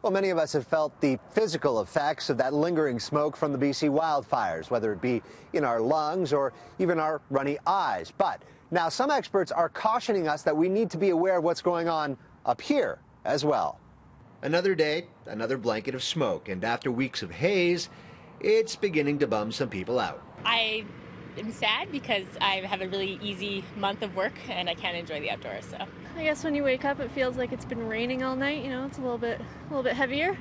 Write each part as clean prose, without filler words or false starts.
Well, many of us have felt the physical effects of that lingering smoke from the BC wildfires, whether it be in our lungs or even our runny eyes. But now some experts are cautioning us that we need to be aware of what's going on up here as well. Another day, another blanket of smoke, and after weeks of haze, it's beginning to bum some people out. I am sad because I have a really easy month of work and I can't enjoy the outdoors. So I guess when you wake up, it feels like it's been raining all night. You know, it's a little bit heavier.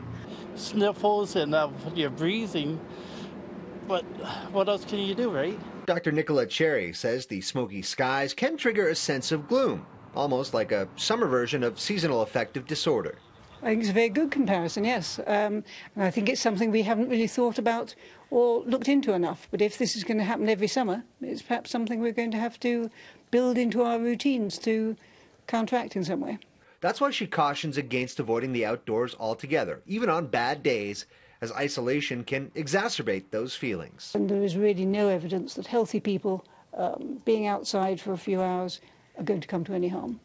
Sniffles and you're breathing, but what else can you do, right? Dr. Nicola Cherry says the smoky skies can trigger a sense of gloom, almost like a summer version of seasonal affective disorder. I think it's a very good comparison, yes. And I think it's something we haven't really thought about or looked into enough. But if this is going to happen every summer, it's perhaps something we're going to have to build into our routines to counteract in some way. That's why she cautions against avoiding the outdoors altogether, even on bad days, as isolation can exacerbate those feelings. And there is really no evidence that healthy people being outside for a few hours are going to come to any harm.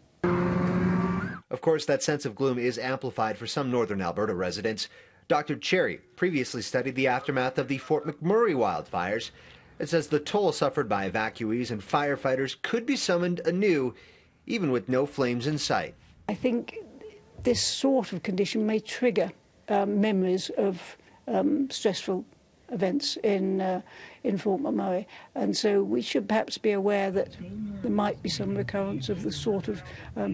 Of course, that sense of gloom is amplified for some northern Alberta residents. Dr. Cherry previously studied the aftermath of the Fort McMurray wildfires. It says the toll suffered by evacuees and firefighters could be summoned anew, even with no flames in sight. I think this sort of condition may trigger memories of stressful events in Fort McMurray, and so we should perhaps be aware that there might be some recurrence of the sort of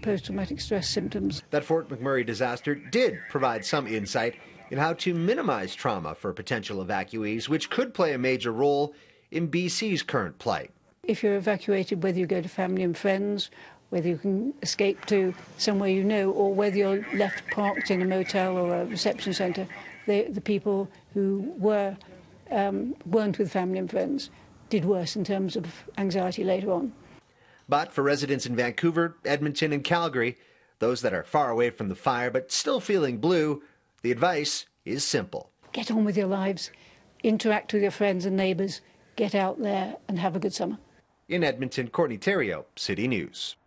post-traumatic stress symptoms. That Fort McMurray disaster did provide some insight in how to minimize trauma for potential evacuees, which could play a major role in BC's current plight. If you're evacuated, whether you go to family and friends, whether you can escape to somewhere you know, or whether you're left parked in a motel or a reception centre, the people who weren't with family and friends did worse in terms of anxiety later on. But for residents in Vancouver, Edmonton and Calgary, those that are far away from the fire but still feeling blue, the advice is simple. Get on with your lives, interact with your friends and neighbours, get out there and have a good summer. In Edmonton, Courtney Theriault, City News.